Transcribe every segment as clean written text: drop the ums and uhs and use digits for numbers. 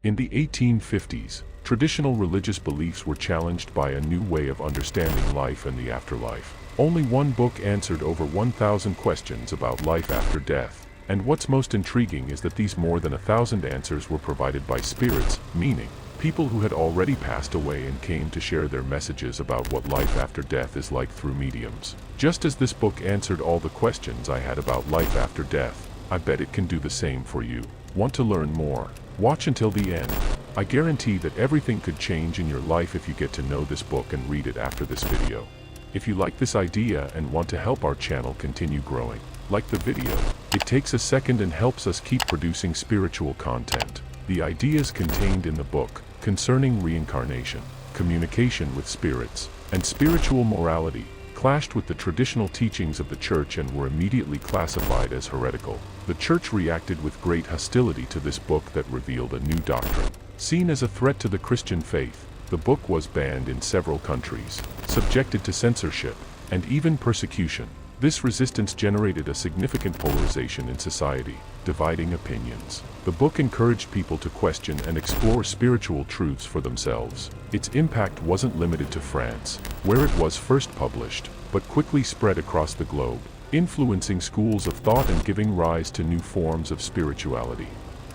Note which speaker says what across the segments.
Speaker 1: In the 1850s, traditional religious beliefs were challenged by a new way of understanding life and the afterlife. Only one book answered over 1,000 questions about life after death. And what's most intriguing is that these more than 1,000 answers were provided by spirits, meaning people who had already passed away and came to share their messages about what life after death is like through mediums. Just as this book answered all the questions I had about life after death, I bet it can do the same for you. Want to learn more? Watch until the end. I guarantee that everything could change in your life if you get to know this book and read it after this video. If you like this idea and want to help our channel continue growing, like the video. It takes a second and helps us keep producing spiritual content. The ideas contained in the book concerning reincarnation, communication with spirits, and spiritual morality clashed with the traditional teachings of the church and were immediately classified as heretical. The church reacted with great hostility to this book that revealed a new doctrine. Seen as a threat to the Christian faith, the book was banned in several countries, subjected to censorship, and even persecution. This resistance generated a significant polarization in society, dividing opinions. The book encouraged people to question and explore spiritual truths for themselves. Its impact wasn't limited to France, where it was first published, but quickly spread across the globe, influencing schools of thought and giving rise to new forms of spirituality.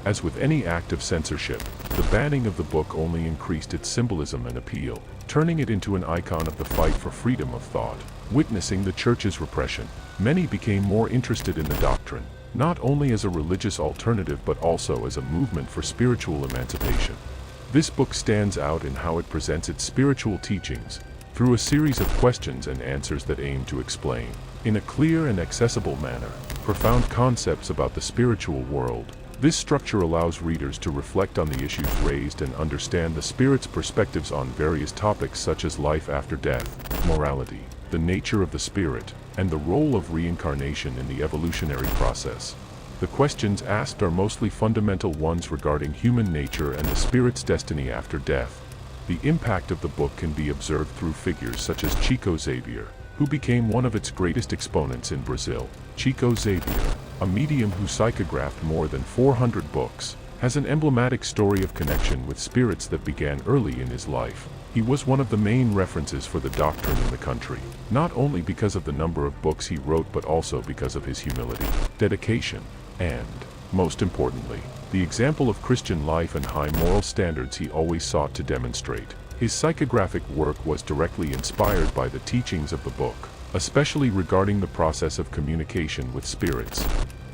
Speaker 1: As with any act of censorship, the banning of the book only increased its symbolism and appeal, turning it into an icon of the fight for freedom of thought. Witnessing the church's repression, many became more interested in the doctrine, not only as a religious alternative but also as a movement for spiritual emancipation. This book stands out in how it presents its spiritual teachings, through a series of questions and answers that aim to explain, in a clear and accessible manner, profound concepts about the spiritual world. This structure allows readers to reflect on the issues raised and understand the Spirit's perspectives on various topics such as life after death, morality, the nature of the Spirit, and the role of reincarnation in the evolutionary process. The questions asked are mostly fundamental ones regarding human nature and the Spirit's destiny after death. The impact of the book can be observed through figures such as Chico Xavier, who became one of its greatest exponents in Brazil. Chico Xavier, a medium who psychographed more than 400 books, has an emblematic story of connection with spirits that began early in his life. He was one of the main references for the doctrine in the country, not only because of the number of books he wrote but also because of his humility, dedication, and, most importantly, the example of Christian life and high moral standards he always sought to demonstrate. His psychographic work was directly inspired by the teachings of the book, especially regarding the process of communication with spirits.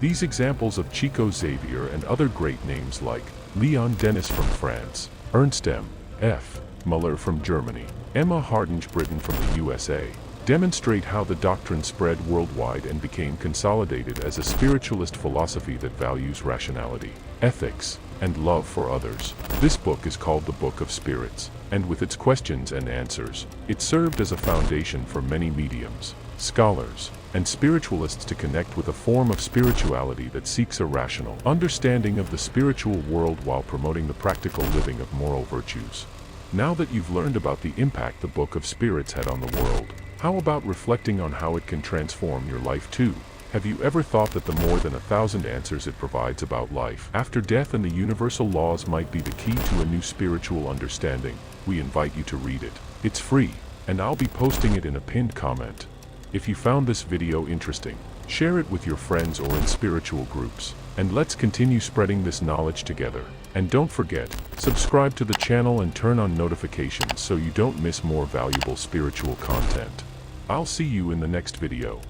Speaker 1: These examples of Chico Xavier and other great names like Leon Denis from France, Ernst M. F. Muller from Germany, Emma Hardinge Britten from the USA, demonstrate how the doctrine spread worldwide and became consolidated as a spiritualist philosophy that values rationality, ethics, and love for others. This book is called the Book of Spirits, and with its questions and answers, it served as a foundation for many mediums, scholars, and spiritualists to connect with a form of spirituality that seeks a rational understanding of the spiritual world while promoting the practical living of moral virtues. Now that you've learned about the impact the Book of Spirits had on the world, how about reflecting on how it can transform your life too? Have you ever thought that the more than 1,000 answers it provides about life after death and the universal laws might be the key to a new spiritual understanding? We invite you to read it. It's free, and I'll be posting it in a pinned comment. If you found this video interesting, share it with your friends or in spiritual groups, and let's continue spreading this knowledge together. And don't forget, subscribe to the channel and turn on notifications so you don't miss more valuable spiritual content. I'll see you in the next video.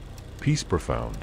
Speaker 1: Peace profound.